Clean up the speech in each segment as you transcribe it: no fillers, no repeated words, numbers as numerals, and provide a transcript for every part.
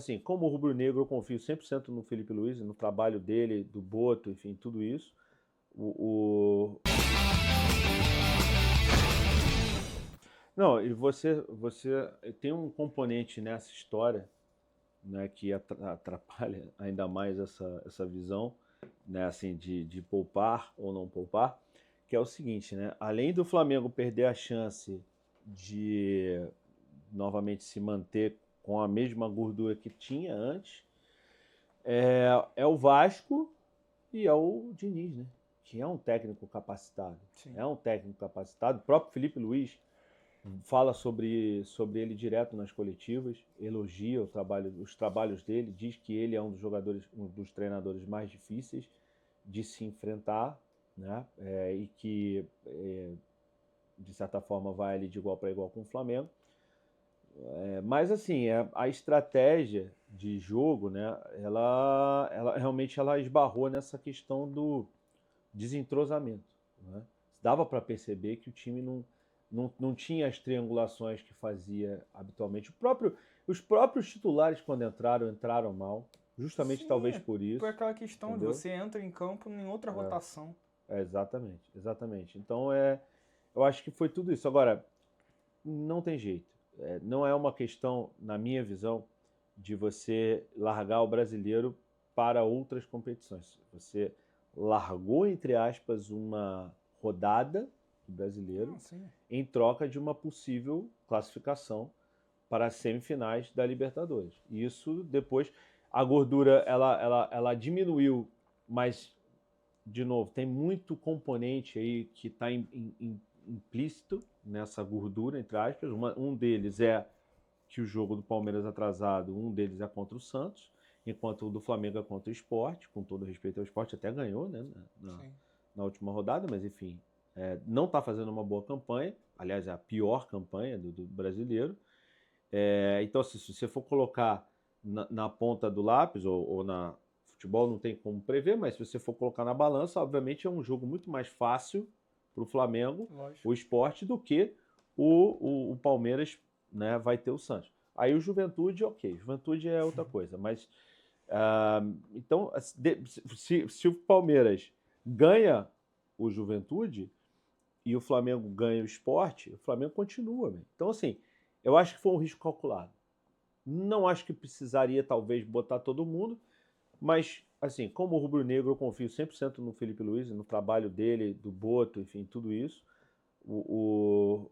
Assim, como rubro-negro, eu confio 100% no Felipe Luiz, no trabalho dele, do Boto, enfim, tudo isso. Não, e você tem um componente nessa história, né, que atrapalha ainda mais essa visão, né, assim, de poupar ou não poupar, que é o seguinte, né, além do Flamengo perder a chance de novamente se manter com a mesma gordura que tinha antes, é o Vasco e é o Diniz, né, que é um técnico capacitado. Sim. É um técnico capacitado. O próprio Felipe Luiz fala sobre ele direto nas coletivas, elogia os trabalhos dele, diz que ele é um dos treinadores mais difíceis de se enfrentar, né? E que, de certa forma, vai ali de igual para igual com o Flamengo. Mas, assim, a estratégia de jogo, né? Ela realmente esbarrou nessa questão do desentrosamento, né? Dava para perceber que o time não tinha as triangulações que fazia habitualmente. Os próprios titulares, quando entraram mal, justamente talvez Sim, por por isso, aquela questão de entendeu? você entra em campo em outra rotação. Exatamente, exatamente. Então, eu acho que foi tudo isso. Agora, não tem jeito. Não é uma questão, na minha visão, de você largar o brasileiro para outras competições. Você largou, entre aspas, uma rodada do brasileiro Não, sim. em troca de uma possível classificação para as semifinais da Libertadores. E isso depois, a gordura ela diminuiu, mas, de novo, tem muito componente aí que está implícito nessa gordura, entre aspas. Um deles é que o jogo do Palmeiras atrasado, um deles é contra o Santos, enquanto o do Flamengo é contra o Sport, com todo respeito ao Sport, até ganhou, né, Sim. na última rodada, mas enfim, não está fazendo uma boa campanha, aliás, é a pior campanha do brasileiro. Então, se você for colocar na ponta do lápis, ou na futebol não tem como prever, mas se você for colocar na balança, obviamente é um jogo muito mais fácil para o Flamengo, Lógico. o Sport, do que o Palmeiras, né, vai ter o Santos. Aí o Juventude, ok, Juventude é outra coisa, mas então, se o Palmeiras ganha o Juventude e o Flamengo ganha o Sport, o Flamengo continua. Né? Então, assim, eu acho que foi um risco calculado. Não acho que precisaria, talvez, botar todo mundo, mas, assim, como rubro-negro, eu confio 100% no Felipe Luiz, no trabalho dele, do Boto, enfim, tudo isso.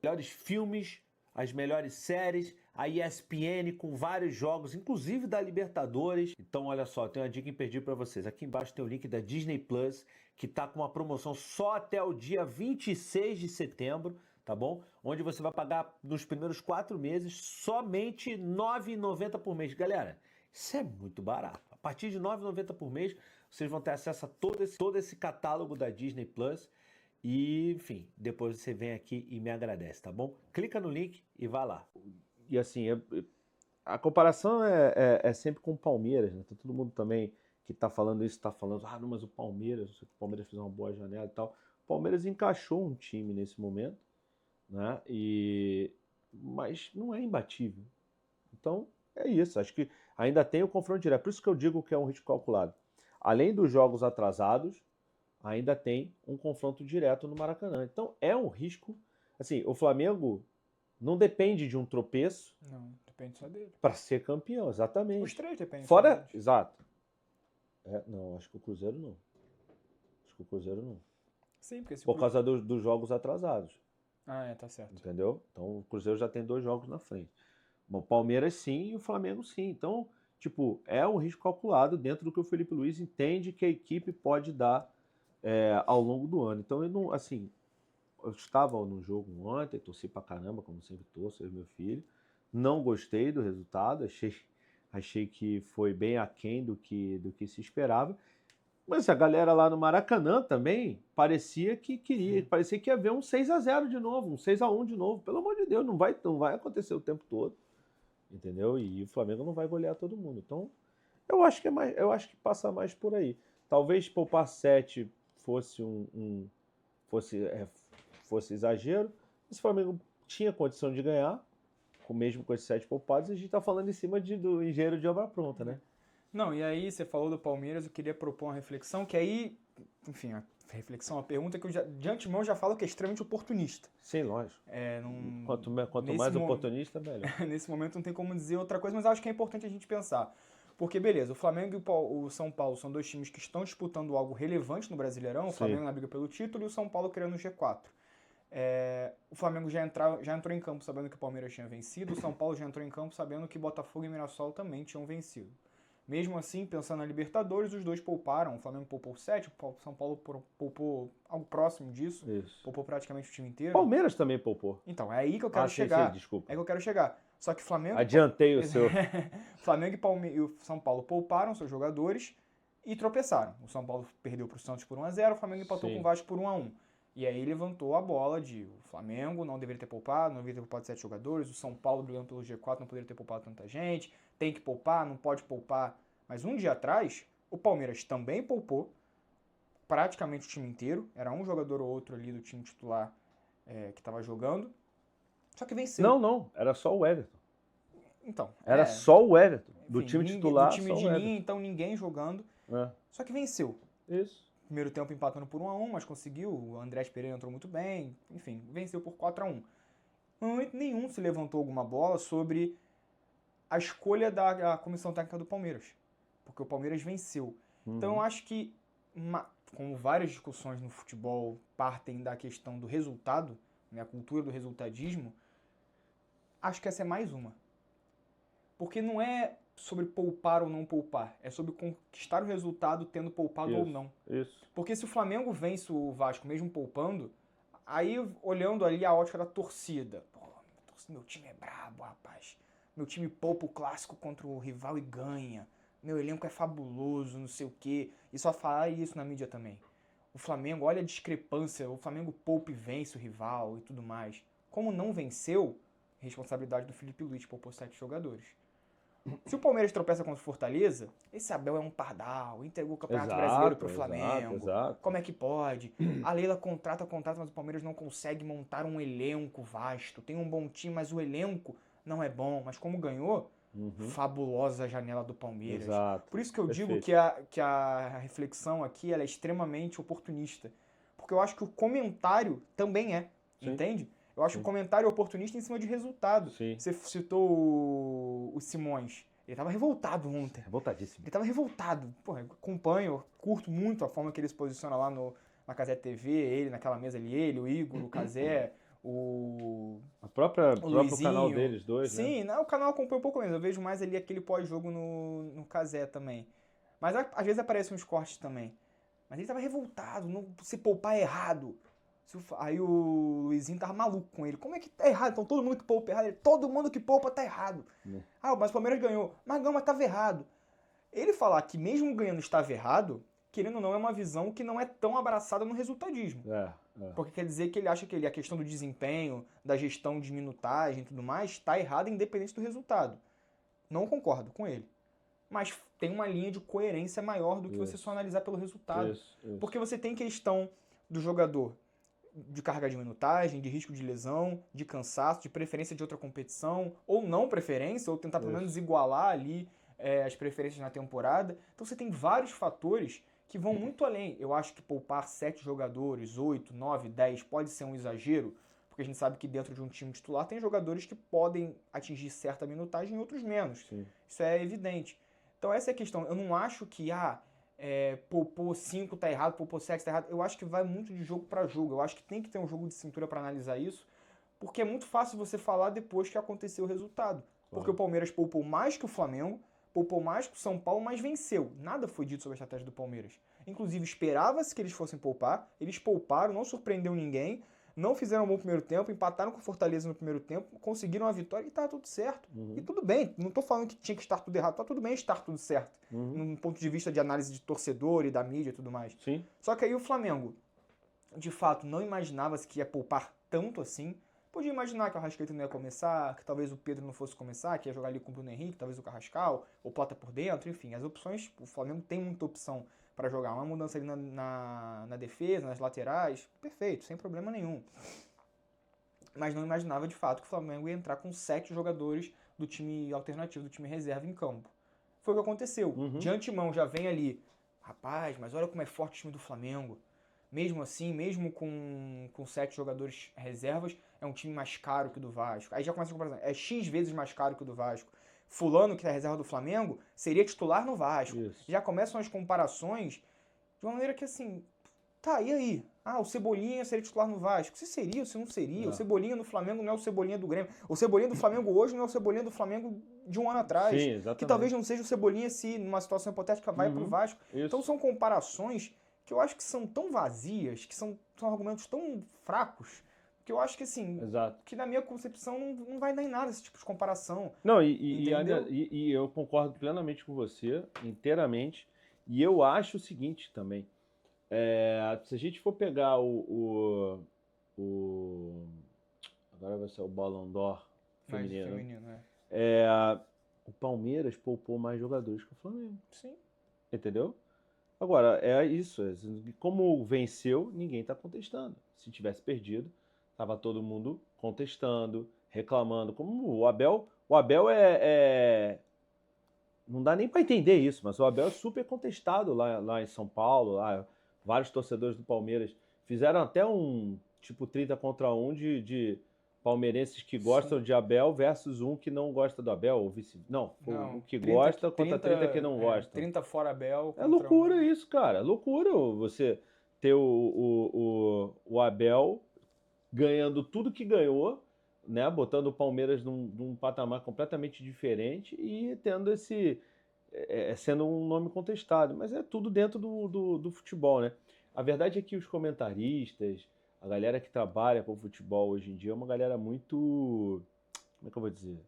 Melhores filmes, as melhores séries, a ESPN com vários jogos, inclusive da Libertadores. Então, olha só, tem uma dica imperdível para vocês. Aqui embaixo tem o link da Disney Plus, que tá com uma promoção só até o dia 26 de setembro, tá bom? Onde você vai pagar nos primeiros 4 meses somente R$ 9,90 por mês. Galera, isso é muito barato. A partir de R$ 9,90 por mês, vocês vão ter acesso a todo esse catálogo da Disney Plus. E, enfim, depois você vem aqui e me agradece, tá bom? Clica no link e vá lá. E assim, a comparação é sempre com o Palmeiras, né? Tá todo mundo também que tá falando isso, tá falando, não, mas o Palmeiras fez uma boa janela e tal. O Palmeiras encaixou um time nesse momento, né? Mas não é imbatível. Então, é isso. Acho que ainda tem o confronto direto. Por isso que eu digo que é um risco calculado. Além dos jogos atrasados, ainda tem um confronto direto no Maracanã. Então é um risco. Assim, o Flamengo não depende de um tropeço Não, depende só dele. para ser campeão, Os exatamente. três dependem só Fora, deles. exato. Não, acho que o Cruzeiro não. Acho que o Cruzeiro não. Sim, porque se o Por causa dos jogos atrasados, tá certo. entendeu? Então o Cruzeiro já tem 2 jogos na frente. Bom, Palmeiras sim e o Flamengo sim. Então, tipo, é um risco calculado dentro do que o Felipe Luiz entende que a equipe pode dar ao longo do ano. Então, eu não, assim, eu estava no jogo ontem, torci pra caramba, como sempre torço, eu e meu filho. Não gostei do resultado, achei que foi bem aquém do que se esperava. Mas a galera lá no Maracanã também parecia que ia haver um 6-0 de novo, um 6-1 de novo. Pelo amor de Deus, não vai acontecer o tempo todo, entendeu? E o Flamengo não vai golear todo mundo. Então, eu acho que passa mais por aí. Talvez poupar 7 fosse fosse exagero. Se o Flamengo tinha condição de ganhar, mesmo com esses 7 poupados, a gente tá falando em cima do engenheiro de obra pronta, né? Não, e aí você falou do Palmeiras, eu queria propor uma reflexão, que aí, enfim, a reflexão, a pergunta que eu de antemão já falo que é extremamente oportunista. Sim, lógico. Quanto mais oportunista, melhor. Nesse momento não tem como dizer outra coisa, mas acho que é importante a gente pensar. Porque, beleza, o Flamengo e o São Paulo são dois times que estão disputando algo relevante no Brasileirão, o Flamengo na briga pelo título e o São Paulo querendo o G4. O Flamengo já entrou em campo sabendo que o Palmeiras tinha vencido, o São Paulo já entrou em campo sabendo que Botafogo e Mirassol também tinham vencido. Mesmo assim, pensando na Libertadores, os dois pouparam. O Flamengo poupou 7, o São Paulo poupou algo próximo disso. Isso. Poupou praticamente o time inteiro. Palmeiras também poupou. Então, é aí que eu quero chegar. Sim, desculpa. É aí que eu quero chegar. Só que Flamengo... Adiantei o seu... Flamengo e o São Paulo pouparam seus jogadores e tropeçaram. O São Paulo perdeu para o Santos por 1-0, o Flamengo empatou com o Vasco por 1-1. E aí levantou a bola de o Flamengo não deveria ter poupado, não deveria ter poupado 7 jogadores, o São Paulo brigando pelo G4 não poderia ter poupado tanta gente, tem que poupar, não pode poupar. Mas um dia atrás, o Palmeiras também poupou praticamente o time inteiro. Era um jogador ou outro ali do time titular que estava jogando. Só que venceu. Não. Era só o Everton. Então. Era só o Everton. Do Enfim, time titular, do time só de o Everton. linha, então ninguém jogando. Só que venceu. Isso. Primeiro tempo empatando por 1-1, mas conseguiu. O Andrés Pereira entrou muito bem. Enfim, venceu por 4-1. No momento nenhum se levantou alguma bola sobre a escolha da comissão técnica do Palmeiras. Porque o Palmeiras venceu. Então eu acho que, como várias discussões no futebol partem da questão do resultado, né, a cultura do resultadismo, acho que essa é mais uma. Porque não é sobre poupar ou não poupar, é sobre conquistar o resultado tendo poupado ou não. Isso. Porque se o Flamengo vence o Vasco mesmo poupando, aí olhando ali a ótica da torcida, meu time é brabo, rapaz. Meu time poupa o clássico contra o rival e ganha. Meu elenco é fabuloso, não sei o quê. E só falar isso na mídia também. O Flamengo, olha a discrepância, o Flamengo poupa e vence o rival e tudo mais. Como não venceu, responsabilidade do Felipe Luiz, poupou 7 jogadores. Se o Palmeiras tropeça contra o Fortaleza, esse Abel é um pardal, entregou o Campeonato Brasileiro pro Flamengo. Exato. Como é que pode? A Leila contrata, mas o Palmeiras não consegue montar um elenco vasto. Tem um bom time, mas o elenco não é bom. Mas como ganhou, fabulosa janela do Palmeiras. Exato. Por isso que eu Perfeito. digo que a reflexão aqui ela é extremamente oportunista. Porque eu acho que o comentário também entende? Eu acho o comentário oportunista em cima de resultado. Sim. Você citou o Simões. Ele estava revoltado ontem. Revoltadíssimo. Ele estava revoltado. Porra, acompanho, curto muito a forma que ele se posiciona lá na Cazé TV, ele naquela mesa ali, ele, o Igor, o Cazé, o próprio canal deles dois, né? Sim, o canal acompanha um pouco menos. Eu vejo mais ali aquele pós-jogo no Cazé também. Mas às vezes aparecem uns cortes também. Mas ele estava revoltado, se poupar é errado. Aí o Luizinho tava maluco com ele. Como é que tá errado? Então todo mundo que poupa é errado. Todo mundo que poupa tá errado. Mas o Palmeiras ganhou. Mas ganhou, mas tava errado. Ele falar que mesmo ganhando estava errado, querendo ou não, é uma visão que não é tão abraçada no resultadismo. Porque quer dizer que ele acha que a questão do desempenho, da gestão de minutagem e tudo mais, está errada independente do resultado. Não concordo com ele. Mas tem uma linha de coerência maior do que você só analisar pelo resultado. Isso. Porque você tem questão do jogador de carga de minutagem, de risco de lesão, de cansaço, de preferência de outra competição, ou não preferência, ou tentar pelo menos igualar ali as preferências na temporada. Então você tem vários fatores que vão muito além. Eu acho que poupar 7 jogadores, 8, 9, 10 pode ser um exagero, porque a gente sabe que dentro de um time titular tem jogadores que podem atingir certa minutagem e outros menos. Sim. Isso é evidente. Então essa é a questão. Eu não acho que poupou 5 tá errado, poupou 7 tá errado. Eu acho que vai muito de jogo para jogo. Eu acho que tem que ter um jogo de cintura para analisar isso, porque é muito fácil você falar depois que aconteceu o resultado. Porque o Palmeiras poupou mais que o Flamengo, poupou mais que o São Paulo, mas venceu. Nada foi dito sobre a estratégia do Palmeiras. Inclusive, esperava-se que eles fossem poupar, eles pouparam, não surpreendeu ninguém, não fizeram um bom primeiro tempo, empataram com o Fortaleza no primeiro tempo, conseguiram a vitória e tá tudo certo. E tudo bem, não tô falando que tinha que estar tudo errado, tá tudo bem estar tudo certo. Num ponto de vista de análise de torcedor e da mídia e tudo mais. Sim. Só que aí o Flamengo, de fato, não imaginava-se que ia poupar tanto assim. Podia imaginar que o Arrascaeta não ia começar, que talvez o Pedro não fosse começar, que ia jogar ali com o Bruno Henrique, talvez o Carrascal, ou Plata por dentro, enfim. As opções, o Flamengo tem muita opção para jogar. Uma mudança ali na defesa, nas laterais, perfeito, sem problema nenhum. mas não imaginava de fato que o Flamengo ia entrar com 7 jogadores do time alternativo, do time reserva em campo. Foi o que aconteceu. Uhum. De antemão já vem ali, rapaz, mas olha como é forte o time do Flamengo. Mesmo assim, mesmo com 7 jogadores reservas, é um time mais caro que o do Vasco. Aí já começa a comparação, é X vezes mais caro que o do Vasco. Fulano, que é a reserva do Flamengo, seria titular no Vasco. Isso. Já começam as comparações de uma maneira que assim, tá, e aí? Ah, o Cebolinha seria titular no Vasco. Se seria, se não seria. Não. O Cebolinha no Flamengo não é o Cebolinha do Grêmio. O Cebolinha do Flamengo hoje não é o Cebolinha do Flamengo de um ano atrás. Sim, exatamente. Que talvez não seja o Cebolinha se, numa situação hipotética, vai pro Vasco. Isso. Então são comparações que eu acho que são tão vazias, que são argumentos tão fracos, que eu acho que assim, Exato. que na minha concepção não vai dar em nada esse tipo de comparação. Não, Entendeu? e eu concordo plenamente com você, inteiramente. E eu acho o seguinte também. Se a gente for pegar agora vai ser o Ballon d'Or Mais feminino, feminino, né? o Palmeiras poupou mais jogadores que o Flamengo. Sim. Entendeu? Agora, é isso. Como venceu, ninguém está contestando. Se tivesse perdido, estava todo mundo contestando, reclamando. Como o Abel não dá nem para entender isso, mas o Abel é super contestado lá em São Paulo. Lá, vários torcedores do Palmeiras fizeram até um tipo 30 contra 1 de palmeirenses que gostam de Abel versus um que não gosta do Abel, ou vice. Não, o que 30, gosta contra 30 que não gosta. 30 fora Abel. É loucura isso, cara. É loucura você ter o Abel ganhando tudo que ganhou, né? Botando o Palmeiras num patamar completamente diferente e tendo sendo um nome contestado. Mas é tudo dentro do futebol, né? A verdade é que os comentaristas, a galera que trabalha com o futebol hoje em dia é uma galera muito... Como é que eu vou dizer?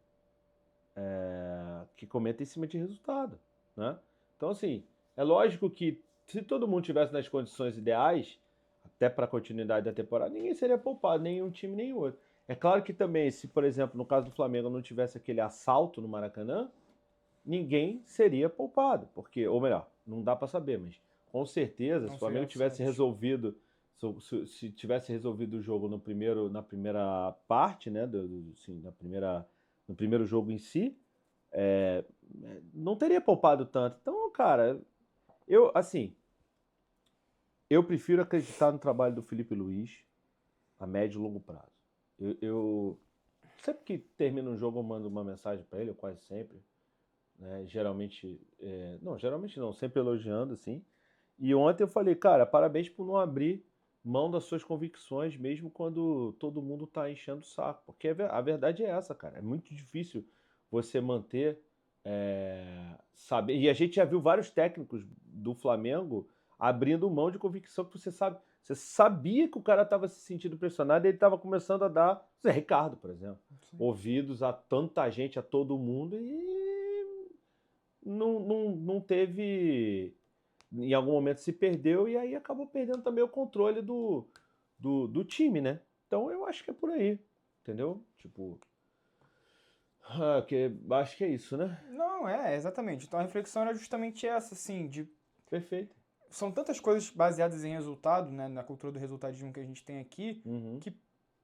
Que comenta em cima de resultado, né? Então, assim, é lógico que se todo mundo tivesse nas condições ideais, até para a continuidade da temporada, ninguém seria poupado, nem um time, nem outro. É claro que também, se, por exemplo, no caso do Flamengo não tivesse aquele assalto no Maracanã, ninguém seria poupado, porque, ou melhor, não dá para saber, mas com certeza, se o Flamengo tivesse resolvido, se tivesse resolvido o jogo na primeira parte, né, no primeiro jogo em si, não teria poupado tanto. Então, cara, eu prefiro acreditar no trabalho do Felipe Luiz a médio e longo prazo. Eu sempre que termina um jogo eu mando uma mensagem para ele, eu quase sempre, né? Geralmente não, sempre elogiando, assim. E ontem eu falei, cara, parabéns por não abrir mão das suas convicções, mesmo quando todo mundo tá enchendo o saco. Porque a verdade é essa, cara. É muito difícil você manter, saber. E a gente já viu vários técnicos do Flamengo abrindo mão de convicção que você sabia que o cara estava se sentindo pressionado e ele estava começando a dar, Zé Ricardo, por exemplo, ouvidos a tanta gente, a todo mundo, e não teve, em algum momento se perdeu e aí acabou perdendo também o controle do time, né? Então eu acho que é por aí, entendeu? Tipo, acho que é isso, né? Não, exatamente. Então a reflexão era justamente essa, assim, Perfeito. São tantas coisas baseadas em resultado, né, na cultura do resultadismo que a gente tem aqui, que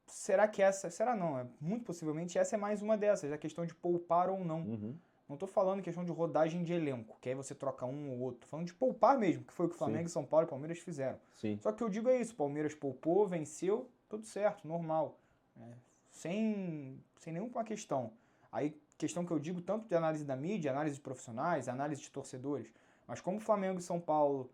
será que será não, muito possivelmente essa é mais uma dessas, a questão de poupar ou não. Não estou falando questão de rodagem de elenco, que aí você troca um ou outro, tô falando de poupar mesmo, que foi o que o Flamengo, São Paulo e Palmeiras fizeram. Sim. Só que eu digo é isso, o Palmeiras poupou, venceu, tudo certo, normal, sem nenhuma questão. Aí, questão que eu digo tanto de análise da mídia, análise de profissionais, análise de torcedores, mas como o Flamengo e São Paulo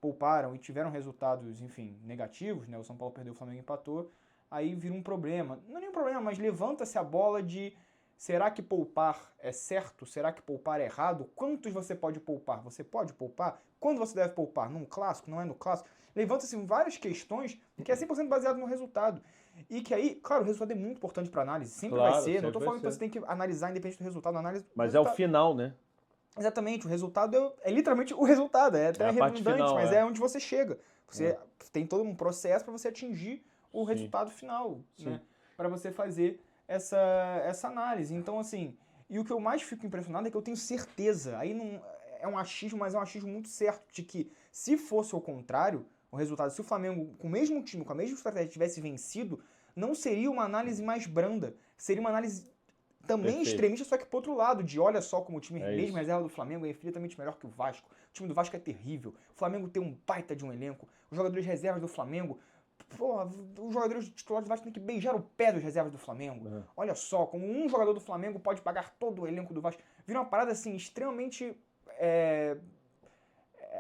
pouparam e tiveram resultados, enfim, negativos, né? O São Paulo perdeu, o Flamengo empatou, aí vira um problema. Não é nem um problema, mas levanta-se a bola de será que poupar é certo? Será que poupar é errado? Quantos você pode poupar? Você pode poupar? Quando você deve poupar? Num clássico? Não é no clássico? Levanta-se várias questões que é 100% baseado no resultado. E que aí, claro, o resultado é muito importante para análise, sempre vai ser. Não estou falando que você tem que analisar independente do resultado, mas é o final, né? Exatamente, o resultado é literalmente o resultado, é até redundante, final, mas é onde você chega. Você tem todo um processo para você atingir o resultado final, né? Para você fazer essa análise. Então, assim, e o que eu mais fico impressionado é que eu tenho certeza, aí não é um achismo, mas é um achismo muito certo, de que se fosse o contrário, o resultado, se o Flamengo, com o mesmo time, com a mesma estratégia, tivesse vencido, não seria uma análise mais branda, seria uma análise também Perfeito. extremista, só que pro outro lado, de olha só como o time É mesmo isso. reserva do Flamengo é infinitamente melhor que o Vasco. O time do Vasco é terrível. O Flamengo tem um baita de um elenco. Os jogadores reservas do Flamengo, porra, os jogadores titulares do Vasco têm que beijar o pé dos reservas do Flamengo. Uhum. Olha só, como um jogador do Flamengo pode pagar todo o elenco do Vasco. Vira uma parada assim, extremamente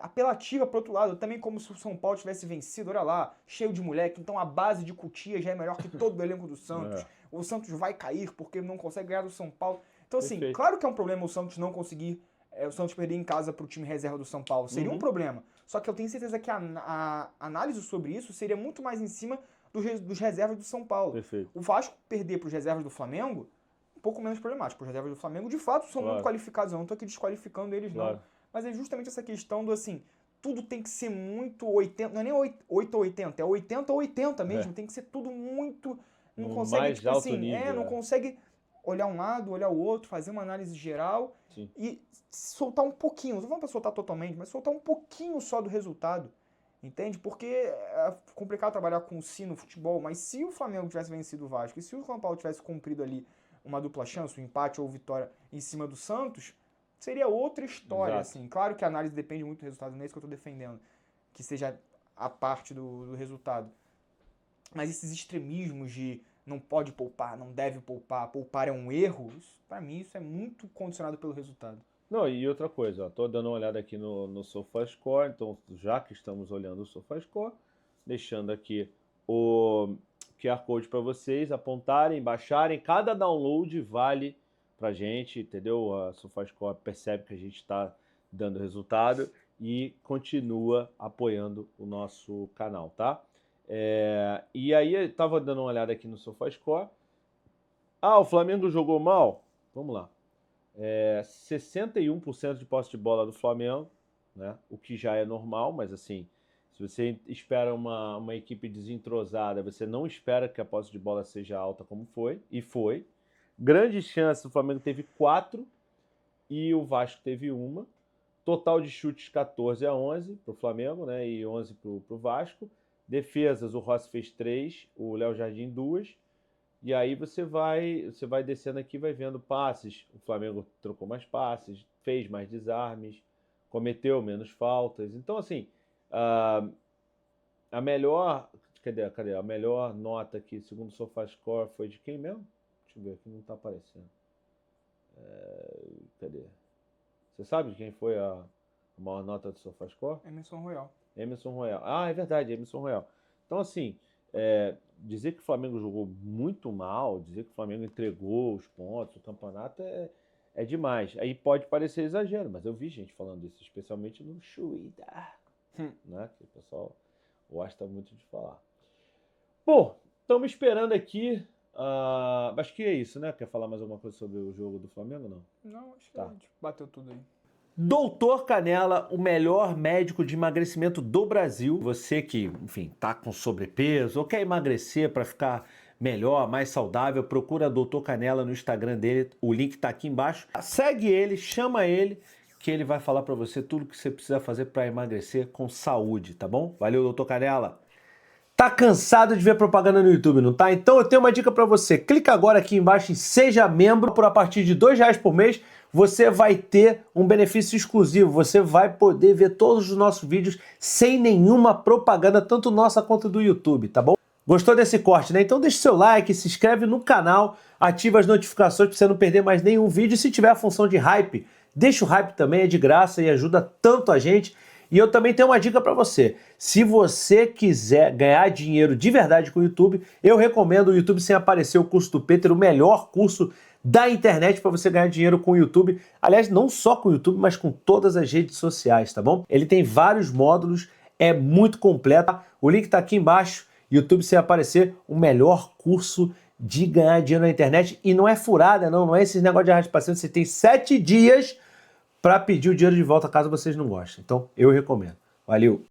apelativa pro outro lado, também como se o São Paulo tivesse vencido, olha lá, cheio de moleque, então a base de Cotia já é melhor que todo o elenco do Santos. O Santos vai cair porque não consegue ganhar do São Paulo. Então assim, Perfeito. claro que é um problema o Santos não conseguir, o Santos perder em casa pro time reserva do São Paulo, seria um problema. Só que eu tenho certeza que a análise sobre isso seria muito mais em cima dos reservas do São Paulo. Perfeito. O Vasco perder pros reservas do Flamengo, um pouco menos problemático. Os reservas do Flamengo, de fato, são muito qualificados, eu não tô aqui desqualificando eles não. Mas é justamente essa questão do assim, tudo tem que ser muito 80, não é nem 8 ou 80, é 80 ou 80 mesmo, tem que ser tudo muito, não consegue, mais tipo alto assim, nível, não consegue olhar um lado, olhar o outro, fazer uma análise geral e soltar um pouquinho, não vamos para soltar totalmente, mas soltar um pouquinho só do resultado, entende? Porque é complicado trabalhar com si no futebol, mas se o Flamengo tivesse vencido o Vasco e se o São Paulo tivesse cumprido ali uma dupla chance, um empate ou vitória em cima do Santos, seria outra história, assim. Claro que a análise depende muito do resultado, não é isso que eu tô defendendo, que seja a parte do resultado. Mas esses extremismos de não pode poupar, não deve poupar, poupar é um erro, para mim isso é muito condicionado pelo resultado. Não, e outra coisa, ó, tô dando uma olhada aqui no SofaScore, então já que estamos olhando o SofaScore, deixando aqui o QR Code para vocês apontarem, baixarem, cada download vale pra gente, entendeu? A SofaScore percebe que a gente está dando resultado e continua apoiando o nosso canal, tá? E aí eu tava dando uma olhada aqui no SofaScore. O Flamengo jogou mal? Vamos lá. 61% de posse de bola do Flamengo, né? O que já é normal, mas assim, se você espera uma equipe desentrosada, você não espera que a posse de bola seja alta como foi, e foi. Grandes chances, o Flamengo teve 4 e o Vasco teve 1. Total de chutes 14-11 para o Flamengo, né? E 11 para o Vasco. Defesas, o Rossi fez 3, o Léo Jardim 2. E aí você vai descendo aqui, vai vendo passes. O Flamengo trocou mais passes, fez mais desarmes, cometeu menos faltas. Então, assim, a melhor... Cadê? A melhor nota aqui, segundo o SofaScore, foi de quem mesmo? Deixa eu ver aqui, não tá aparecendo. Cadê? Você sabe de quem foi a maior nota do SofaScore? Emerson Royal. Emerson Royal. É verdade, Emerson Royal. Então, assim, dizer que o Flamengo jogou muito mal, dizer que o Flamengo entregou os pontos, o campeonato é demais. Aí pode parecer exagero, mas eu vi gente falando isso, especialmente no Twitter, né? Que o pessoal gosta muito de falar. Bom, estamos esperando aqui. Acho que é isso, né? Quer falar mais alguma coisa sobre o jogo do Flamengo, não? Não, acho que a gente bateu tudo aí. Doutor Canella, o melhor médico de emagrecimento do Brasil. Você que, enfim, tá com sobrepeso ou quer emagrecer para ficar melhor, mais saudável, procura Doutor Canella no Instagram dele, o link tá aqui embaixo. Segue ele, chama ele, que ele vai falar para você tudo que você precisa fazer para emagrecer com saúde, tá bom? Valeu, Doutor Canella. Tá cansado de ver propaganda no YouTube, não tá? Então eu tenho uma dica para você. Clica agora aqui embaixo em Seja Membro. Por a partir de R$2 por mês, você vai ter um benefício exclusivo. Você vai poder ver todos os nossos vídeos sem nenhuma propaganda, tanto nossa quanto do YouTube, tá bom? Gostou desse corte, né? Então deixa seu like, se inscreve no canal, ativa as notificações para você não perder mais nenhum vídeo. E se tiver a função de hype, deixa o hype também, é de graça e ajuda tanto a gente. E eu também tenho uma dica para você. Se você quiser ganhar dinheiro de verdade com o YouTube, eu recomendo o YouTube Sem Aparecer, o curso do Peter, o melhor curso da internet para você ganhar dinheiro com o YouTube. Aliás, não só com o YouTube, mas com todas as redes sociais, tá bom? Ele tem vários módulos, é muito completo. O link tá aqui embaixo. YouTube Sem Aparecer, o melhor curso de ganhar dinheiro na internet. E não é furada, não é esse negócio de arraste paciente. Você tem 7 dias para pedir o dinheiro de volta caso vocês não gostem. Então, eu recomendo. Valeu!